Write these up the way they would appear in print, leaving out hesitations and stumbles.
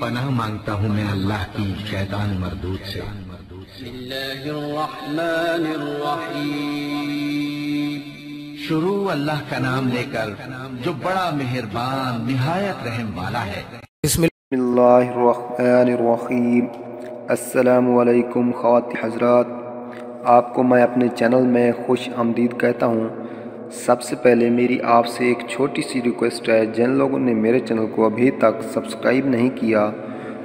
پناہ مانگتا ہوں میں اللہ کی شیطان مردود سے۔ بسم اللہ الرحمن الرحیم۔ شروع اللہ کا نام لے کر جو بڑا مہربان نہایت رحم والا ہے۔ بسم اللہ الرحمن الرحیم۔ السلام علیکم خواتین حضرات، آپ کو میں اپنے چینل میں خوش آمدید کہتا ہوں۔ سب سے پہلے میری آپ سے ایک چھوٹی سی ریکویسٹ ہے، جن لوگوں نے میرے چینل کو ابھی تک سبسکرائب نہیں کیا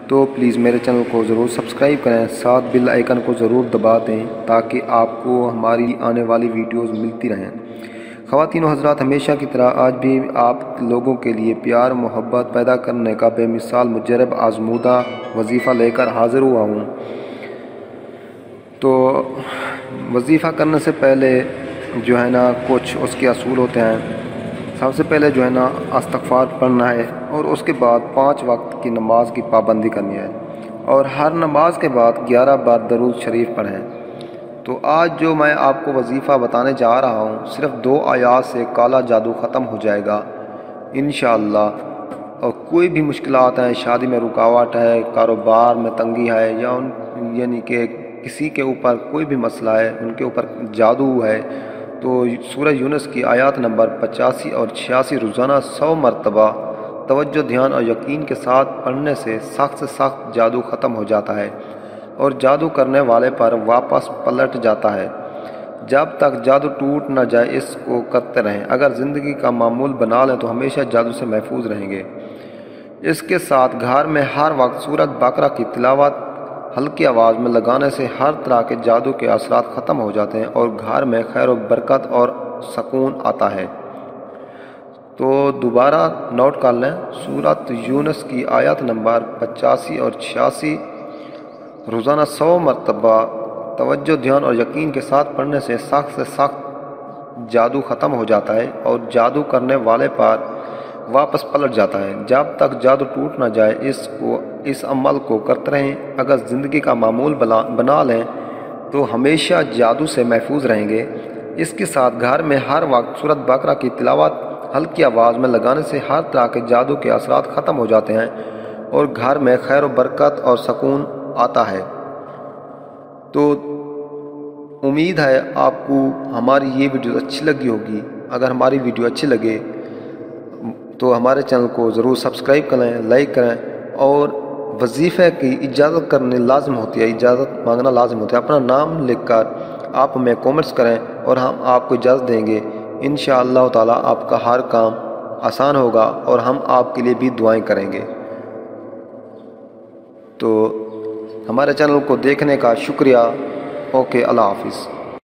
تو پلیز میرے چینل کو ضرور سبسکرائب کریں، ساتھ بیل آئیکن کو ضرور دبا دیں تاکہ آپ کو ہماری آنے والی ویڈیوز ملتی رہیں۔ خواتین و حضرات، ہمیشہ کی طرح آج بھی آپ لوگوں کے لیے پیار محبت پیدا کرنے کا بے مثال مجرب آزمودہ وظیفہ لے کر حاضر ہوا ہوں۔ تو وظیفہ کرنے سے پہلے جو ہے نا کچھ اس کے اصول ہوتے ہیں۔ سب سے پہلے جو ہے نا استغفار پڑھنا ہے، اور اس کے بعد 5 وقت کی نماز کی پابندی کرنی ہے، اور ہر نماز کے بعد 11 بار درود شریف پڑھیں۔ تو آج جو میں آپ کو وظیفہ بتانے جا رہا ہوں، صرف 2 آیات سے کالا جادو ختم ہو جائے گا انشاءاللہ۔ اور کوئی بھی مشکلات ہیں، شادی میں رکاوٹ ہے، کاروبار میں تنگی ہے، یا یعنی کہ کسی کے اوپر کوئی بھی مسئلہ ہے، ان کے اوپر جادو ہے، تو سورہ یونس کی آیات نمبر 85 اور 86 روزانہ 100 مرتبہ توجہ دھیان اور یقین کے ساتھ پڑھنے سے سخت جادو ختم ہو جاتا ہے، اور جادو کرنے والے پر واپس پلٹ جاتا ہے۔ جب تک جادو ٹوٹ نہ جائے اس کو کرتے رہیں۔ اگر زندگی کا معمول بنا لیں تو ہمیشہ جادو سے محفوظ رہیں گے۔ اس کے ساتھ گھر میں ہر وقت سورۃ بقرہ کی تلاوت ہلکی آواز میں لگانے سے ہر طرح کے جادو کے اثرات ختم ہو جاتے ہیں، اور گھر میں خیر و برکت اور سکون آتا ہے۔ تو دوبارہ نوٹ کر لیں، سورۃ یونس کی آیات نمبر 85 اور 86 روزانہ 100 مرتبہ توجہ دھیان اور یقین کے ساتھ پڑھنے سے سخت جادو ختم ہو جاتا ہے، اور جادو کرنے والے پر واپس پلٹ جاتا ہے۔ جب تک جادو ٹوٹ نہ جائے اس عمل کو کرتے رہیں۔ اگر زندگی کا معمول بنا لیں تو ہمیشہ جادو سے محفوظ رہیں گے۔ اس کے ساتھ گھر میں ہر وقت سورۃ بقرہ کی تلاوت ہلکی آواز میں لگانے سے ہر طرح کے جادو کے اثرات ختم ہو جاتے ہیں، اور گھر میں خیر و برکت اور سکون آتا ہے۔ تو امید ہے آپ کو ہماری یہ ویڈیو اچھی لگی ہوگی۔ اگر ہماری ویڈیو اچھی لگے تو ہمارے چینل کو ضرور سبسکرائب کریں، لائک کریں، اور وظیفے کی اجازت کرنے لازم ہوتی ہے، اجازت مانگنا لازم ہوتا ہے۔ اپنا نام لکھ کر آپ ہمیں کومنٹس کریں، اور ہم آپ کو اجازت دیں گے۔ انشاءاللہ تعالی آپ کا ہر کام آسان ہوگا، اور ہم آپ کے لیے بھی دعائیں کریں گے۔ تو ہمارے چینل کو دیکھنے کا شکریہ۔ اوکے، اللہ حافظ۔